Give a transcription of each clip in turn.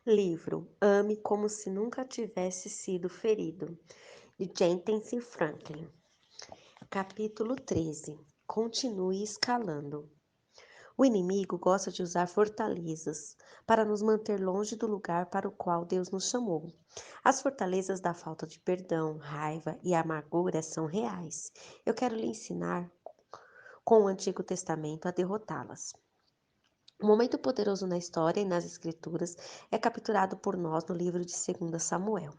Livro Ame como se nunca tivesse sido ferido, de Jensen Franklin. Capítulo 13. Continue escalando. O inimigo gosta de usar fortalezas para nos manter longe do lugar para o qual Deus nos chamou. As fortalezas da falta de perdão, raiva e amargura são reais. Eu quero lhe ensinar com o Antigo Testamento a derrotá-las. Um momento poderoso na história e nas Escrituras é capturado por nós no livro de 2 Samuel.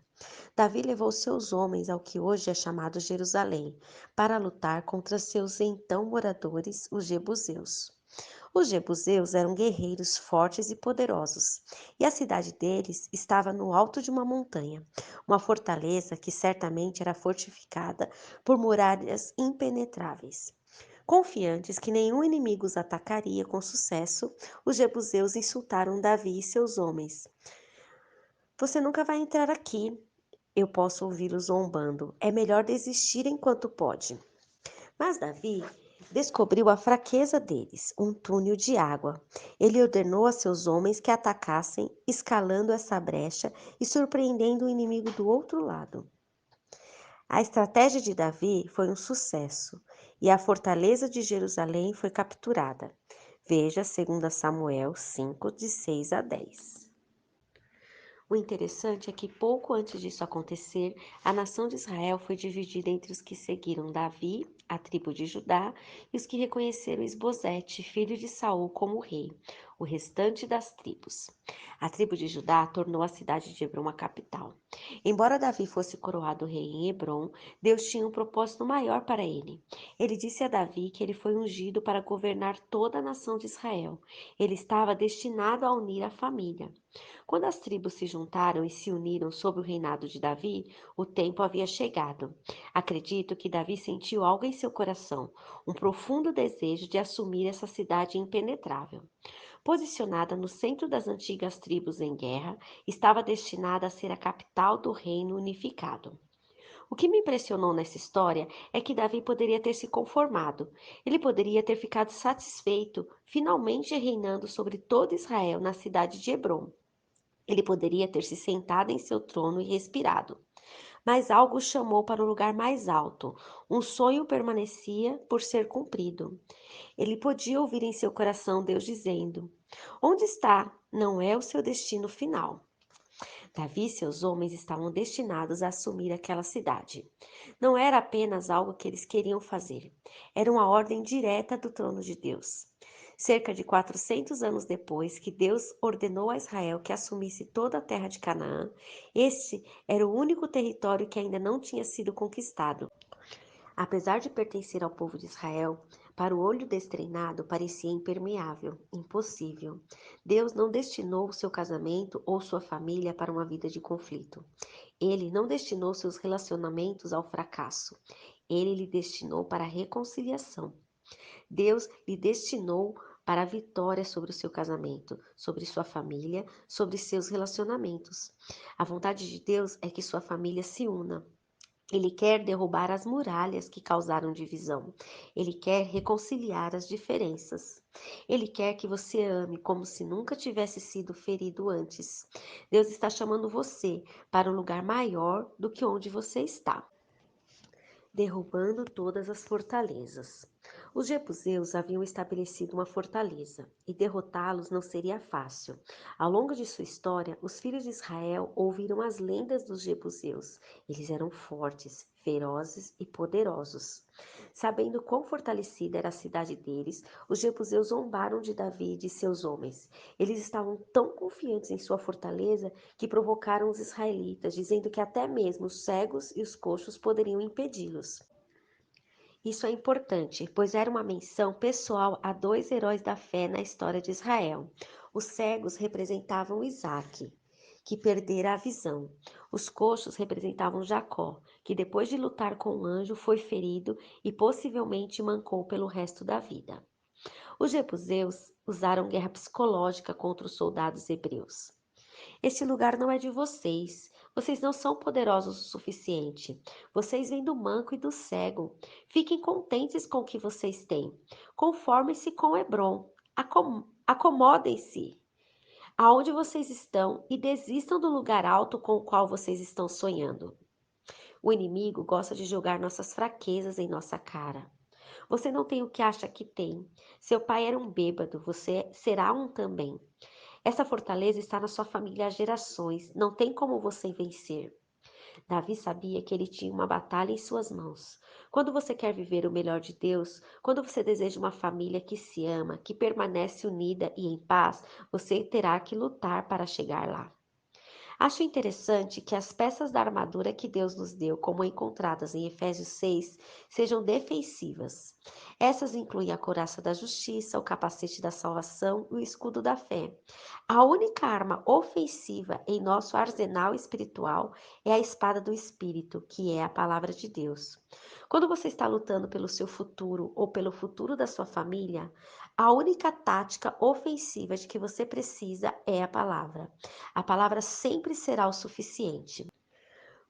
Davi levou seus homens ao que hoje é chamado Jerusalém, para lutar contra seus então moradores, os jebuseus. Os jebuseus eram guerreiros fortes e poderosos, e a cidade deles estava no alto de uma montanha, uma fortaleza que certamente era fortificada por muralhas impenetráveis. Confiantes que nenhum inimigo os atacaria com sucesso, os jebuseus insultaram Davi e seus homens. Você nunca vai entrar aqui, eu posso ouvi-los zombando. É melhor desistir enquanto pode. Mas Davi descobriu a fraqueza deles, um túnel de água. Ele ordenou a seus homens que atacassem, escalando essa brecha e surpreendendo o inimigo do outro lado. A estratégia de Davi foi um sucesso e a fortaleza de Jerusalém foi capturada. Veja 2 Samuel 5, de 6 a 10. O interessante é que pouco antes disso acontecer, a nação de Israel foi dividida entre os que seguiram Davi, a tribo de Judá, e os que reconheceram Esbozete, filho de Saul, como rei, o restante das tribos. A tribo de Judá tornou a cidade de Hebron a capital. Embora Davi fosse coroado rei em Hebron, Deus tinha um propósito maior para ele. Ele disse a Davi que ele foi ungido para governar toda a nação de Israel. Ele estava destinado a unir a família. Quando as tribos se juntaram e se uniram sob o reinado de Davi, o tempo havia chegado. Acredito que Davi sentiu algo em seu coração, um profundo desejo de assumir essa cidade impenetrável. Posicionada no centro das antigas tribos em guerra, estava destinada a ser a capital do reino unificado. O que me impressionou nessa história é que Davi poderia ter se conformado. Ele poderia ter ficado satisfeito, finalmente reinando sobre todo Israel na cidade de Hebrom. Ele poderia ter se sentado em seu trono e respirado. Mas algo o chamou para o lugar mais alto. Um sonho permanecia por ser cumprido. Ele podia ouvir em seu coração Deus dizendo: Onde está? Não é o seu destino final. Davi e seus homens estavam destinados a assumir aquela cidade. Não era apenas algo que eles queriam fazer, era uma ordem direta do trono de Deus. Cerca de 400 anos depois que Deus ordenou a Israel que assumisse toda a terra de Canaã, este era o único território que ainda não tinha sido conquistado. Apesar de pertencer ao povo de Israel, para o olho destreinado parecia impermeável, impossível. Deus não destinou o seu casamento ou sua família para uma vida de conflito. Ele não destinou seus relacionamentos ao fracasso. Ele lhe destinou para a reconciliação. Deus lhe destinou para a vitória sobre o seu casamento, sobre sua família, sobre seus relacionamentos. A vontade de Deus é que sua família se una. Ele quer derrubar as muralhas que causaram divisão. Ele quer reconciliar as diferenças. Ele quer que você ame como se nunca tivesse sido ferido antes. Deus está chamando você para um lugar maior do que onde você está, derrubando todas as fortalezas. Os jebuseus haviam estabelecido uma fortaleza, e derrotá-los não seria fácil. Ao longo de sua história, os filhos de Israel ouviram as lendas dos jebuseus. Eles eram fortes, ferozes e poderosos. Sabendo quão fortalecida era a cidade deles, os jebuseus zombaram de Davi e de seus homens. Eles estavam tão confiantes em sua fortaleza que provocaram os israelitas, dizendo que até mesmo os cegos e os coxos poderiam impedi-los. Isso é importante, pois era uma menção pessoal a dois heróis da fé na história de Israel. Os cegos representavam Isaque, que perdera a visão. Os coxos representavam Jacó, que depois de lutar com o anjo foi ferido e possivelmente mancou pelo resto da vida. Os jebuseus usaram guerra psicológica contra os soldados hebreus. Este lugar não é de vocês. Vocês não são poderosos o suficiente. Vocês vêm do manco e do cego. Fiquem contentes com o que vocês têm. Conformem-se com Hebron. Acomodem-se. aonde vocês estão e desistam do lugar alto com o qual vocês estão sonhando. O inimigo gosta de jogar nossas fraquezas em nossa cara. Você não tem o que acha que tem. Seu pai era um bêbado, você será um também. Essa fortaleza está na sua família há gerações, não tem como você vencer. Davi sabia que ele tinha uma batalha em suas mãos. Quando você quer viver o melhor de Deus, quando você deseja uma família que se ama, que permanece unida e em paz, você terá que lutar para chegar lá. Acho interessante que as peças da armadura que Deus nos deu, como encontradas em Efésios 6, sejam defensivas. Essas incluem a couraça da justiça, o capacete da salvação e o escudo da fé. A única arma ofensiva em nosso arsenal espiritual é a espada do Espírito, que é a palavra de Deus. Quando você está lutando pelo seu futuro ou pelo futuro da sua família, a única tática ofensiva de que você precisa é a palavra. A palavra sempre será o suficiente.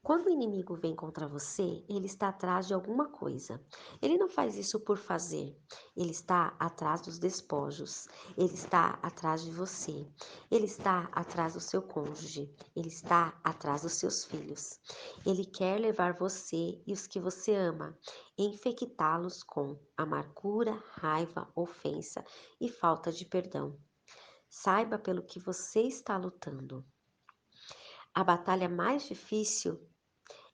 Quando o inimigo vem contra você, ele está atrás de alguma coisa. Ele não faz isso por fazer. Ele está atrás dos despojos. Ele está atrás de você. Ele está atrás do seu cônjuge. Ele está atrás dos seus filhos. Ele quer levar você e os que você ama, e infectá-los com amargura, raiva, ofensa e falta de perdão. Saiba pelo que você está lutando. A batalha mais difícil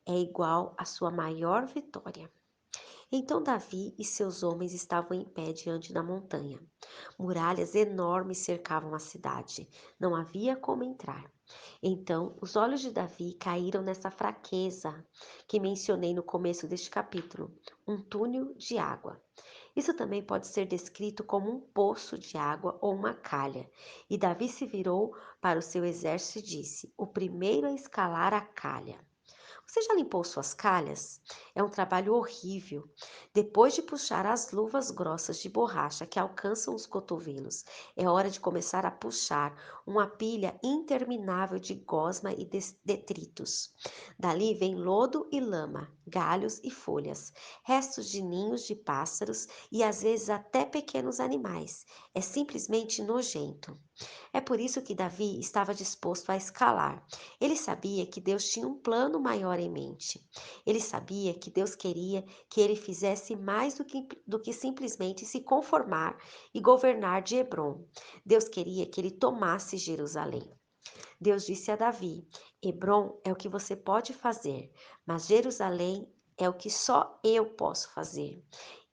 é igual à sua maior vitória. Então Davi e seus homens estavam em pé diante da montanha. Muralhas enormes cercavam a cidade. Não havia como entrar. Então os olhos de Davi caíram nessa fraqueza que mencionei no começo deste capítulo, um túnel de água. Isso também pode ser descrito como um poço de água ou uma calha. E Davi se virou para o seu exército e disse: O primeiro a escalar a calha. Você já limpou suas calhas? É um trabalho horrível. Depois de puxar as luvas grossas de borracha que alcançam os cotovelos, é hora de começar a puxar uma pilha interminável de gosma e detritos. Dali vem lodo e lama, galhos e folhas, restos de ninhos de pássaros e às vezes até pequenos animais. É simplesmente nojento. É por isso que Davi estava disposto a escalar. Ele sabia que Deus tinha um plano maior em mente. Ele sabia que Deus queria que ele fizesse mais do que simplesmente se conformar e governar de Hebrom. Deus queria que ele tomasse Jerusalém. Deus disse a Davi: Hebrom é o que você pode fazer, mas Jerusalém é o que só eu posso fazer.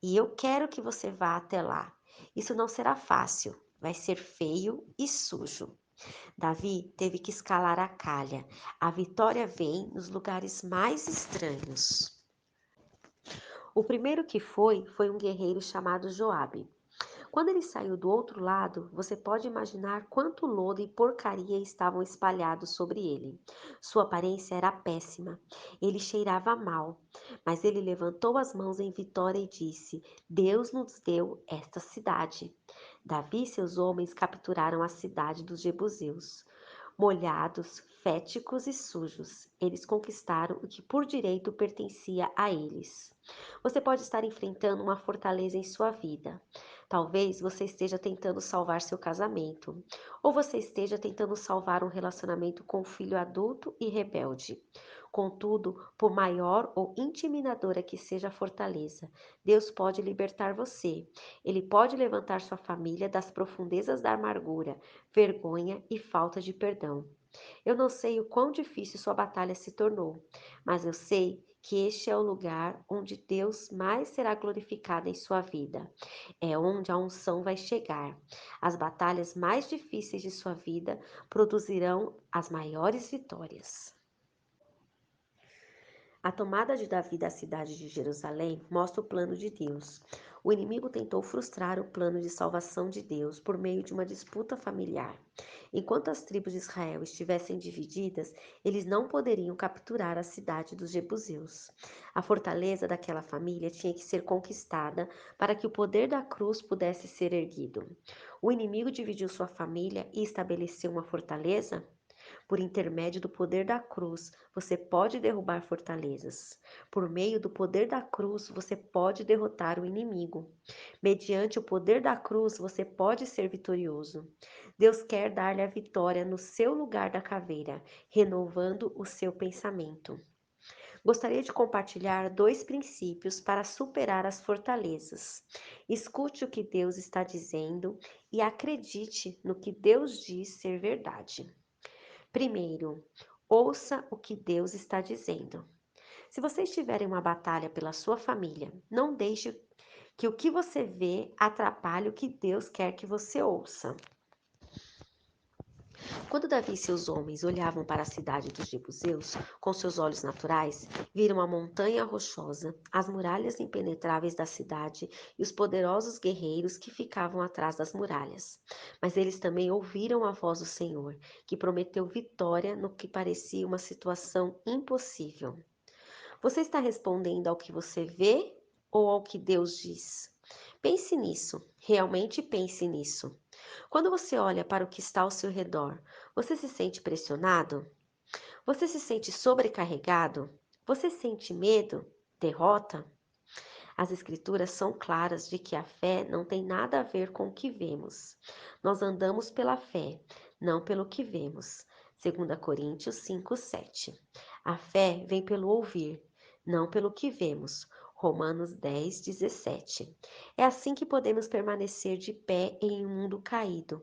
E eu quero que você vá até lá. Isso não será fácil, vai ser feio e sujo. Davi teve que escalar a calha. A vitória vem nos lugares mais estranhos. O primeiro que foi um guerreiro chamado Joabe. Quando ele saiu do outro lado, você pode imaginar quanto lodo e porcaria estavam espalhados sobre ele. Sua aparência era péssima. Ele cheirava mal, mas ele levantou as mãos em vitória e disse: Deus nos deu esta cidade. Davi e seus homens capturaram a cidade dos jebuseus. Molhados, féticos e sujos, eles conquistaram o que por direito pertencia a eles. Você pode estar enfrentando uma fortaleza em sua vida. Talvez você esteja tentando salvar seu casamento, ou você esteja tentando salvar um relacionamento com um filho adulto e rebelde. Contudo, por maior ou intimidadora que seja a fortaleza, Deus pode libertar você. Ele pode levantar sua família das profundezas da amargura, vergonha e falta de perdão. Eu não sei o quão difícil sua batalha se tornou, mas eu sei que este é o lugar onde Deus mais será glorificado em sua vida. É onde a unção vai chegar. As batalhas mais difíceis de sua vida produzirão as maiores vitórias. A tomada de Davi da cidade de Jerusalém mostra o plano de Deus. O inimigo tentou frustrar o plano de salvação de Deus por meio de uma disputa familiar. Enquanto as tribos de Israel estivessem divididas, eles não poderiam capturar a cidade dos jebuseus. A fortaleza daquela família tinha que ser conquistada para que o poder da cruz pudesse ser erguido. O inimigo dividiu sua família e estabeleceu uma fortaleza? Por intermédio do poder da cruz, você pode derrubar fortalezas. Por meio do poder da cruz, você pode derrotar o inimigo. Mediante o poder da cruz, você pode ser vitorioso. Deus quer dar-lhe a vitória no seu lugar da caveira, renovando o seu pensamento. Gostaria de compartilhar dois princípios para superar as fortalezas. Escute o que Deus está dizendo e acredite no que Deus diz ser verdade. Primeiro, ouça o que Deus está dizendo. Se você estiver em uma batalha pela sua família, não deixe que o que você vê atrapalhe o que Deus quer que você ouça. Quando Davi e seus homens olhavam para a cidade dos jebuseus, com seus olhos naturais, viram a montanha rochosa, as muralhas impenetráveis da cidade e os poderosos guerreiros que ficavam atrás das muralhas. Mas eles também ouviram a voz do Senhor, que prometeu vitória no que parecia uma situação impossível. Você está respondendo ao que você vê ou ao que Deus diz? Pense nisso, realmente pense nisso. Quando você olha para o que está ao seu redor, você se sente pressionado? Você se sente sobrecarregado? Você sente medo? Derrota? As Escrituras são claras de que a fé não tem nada a ver com o que vemos. Nós andamos pela fé, não pelo que vemos. 2 Coríntios 5:7. A fé vem pelo ouvir, não pelo que vemos. Romanos 10:17. É assim que podemos permanecer de pé em um mundo caído.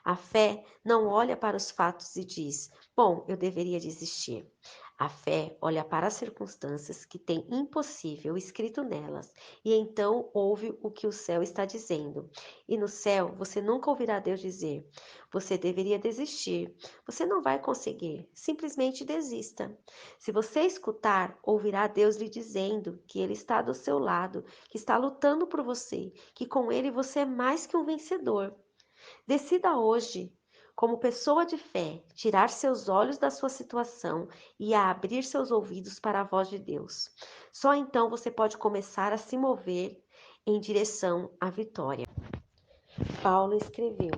A fé não olha para os fatos e diz: bom, eu deveria desistir. A fé olha para as circunstâncias que tem impossível escrito nelas e então ouve o que o céu está dizendo. E no céu você nunca ouvirá Deus dizer: você deveria desistir, você não vai conseguir, simplesmente desista. Se você escutar, ouvirá Deus lhe dizendo que Ele está do seu lado, que está lutando por você, que com Ele você é mais que um vencedor. Decida hoje, como pessoa de fé, tirar seus olhos da sua situação e a abrir seus ouvidos para a voz de Deus. Só então você pode começar a se mover em direção à vitória. Paulo escreveu: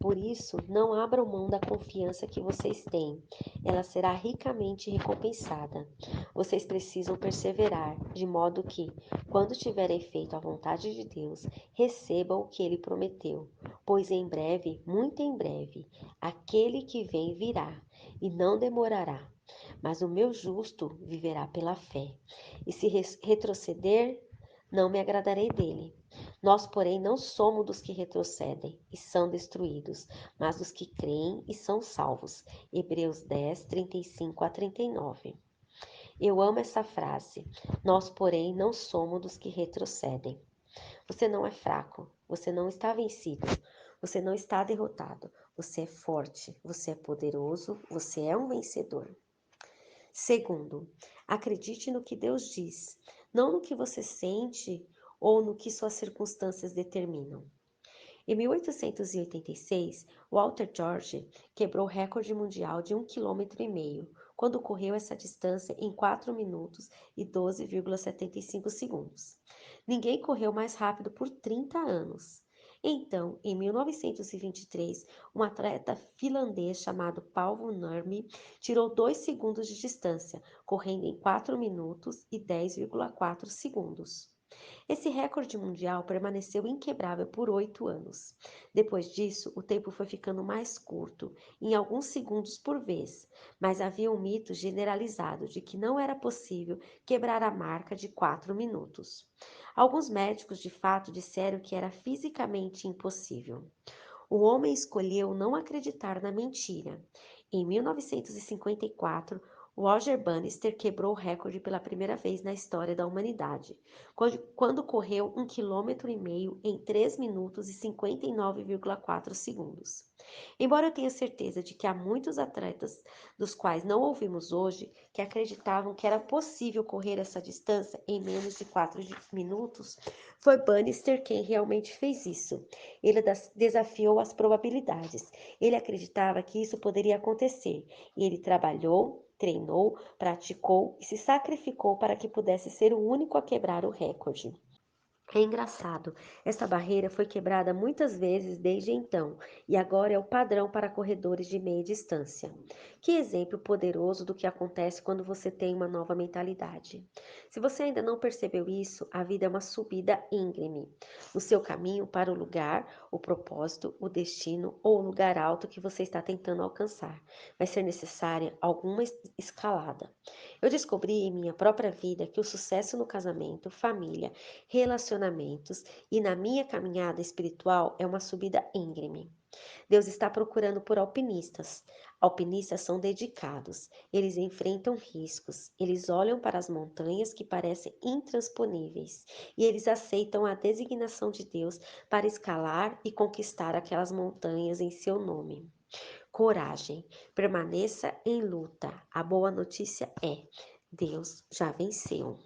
por isso, não abram mão da confiança que vocês têm. Ela será ricamente recompensada. Vocês precisam perseverar, de modo que, quando tiverem feito a vontade de Deus, recebam o que ele prometeu. Pois em breve, muito em breve, aquele que vem virá, e não demorará. Mas o meu justo viverá pela fé. E se retroceder, não me agradarei dele. Nós, porém, não somos dos que retrocedem e são destruídos, mas dos que creem e são salvos. Hebreus 10, 35 a 39. Eu amo essa frase. Nós, porém, não somos dos que retrocedem. Você não é fraco, você não está vencido, você não está derrotado. Você é forte, você é poderoso, você é um vencedor. Segundo, acredite no que Deus diz, não no que você sente ou no que suas circunstâncias determinam. Em 1886, Walter George quebrou o recorde mundial de 1,5 km, quando correu essa distância em 4 minutos e 12,75 segundos. Ninguém correu mais rápido por 30 anos. Então, em 1923, um atleta finlandês chamado Paavo Nurmi tirou 2 segundos de distância, correndo em 4 minutos e 10,4 segundos. Esse recorde mundial permaneceu inquebrável por 8 anos. Depois disso, o tempo foi ficando mais curto, em alguns segundos por vez, mas havia um mito generalizado de que não era possível quebrar a marca de 4 minutos. Alguns médicos de fato disseram que era fisicamente impossível. O homem escolheu não acreditar na mentira. Em 1954, Roger Bannister quebrou o recorde pela primeira vez na história da humanidade, quando correu 1,5 km em 3 minutos e 59,4 segundos. Embora eu tenha certeza de que há muitos atletas, dos quais não ouvimos hoje, que acreditavam que era possível correr essa distância em menos de 4 minutos, foi Bannister quem realmente fez isso. Ele desafiou as probabilidades. Ele acreditava que isso poderia acontecer e ele trabalhou, treinou, praticou e se sacrificou para que pudesse ser o único a quebrar o recorde. É engraçado, essa barreira foi quebrada muitas vezes desde então, e agora é o padrão para corredores de meia distância. Que exemplo poderoso do que acontece quando você tem uma nova mentalidade. Se você ainda não percebeu isso, a vida é uma subida íngreme. No seu caminho para o lugar, o propósito, o destino ou o lugar alto que você está tentando alcançar, vai ser necessária alguma escalada. Eu descobri em minha própria vida que o sucesso no casamento, família, relacionamentos e na minha caminhada espiritual é uma subida íngreme. Deus está procurando por alpinistas. Alpinistas são dedicados, eles enfrentam riscos, eles olham para as montanhas que parecem intransponíveis e eles aceitam a designação de Deus para escalar e conquistar aquelas montanhas em seu nome. Coragem, permaneça em luta. A boa notícia é: Deus já venceu.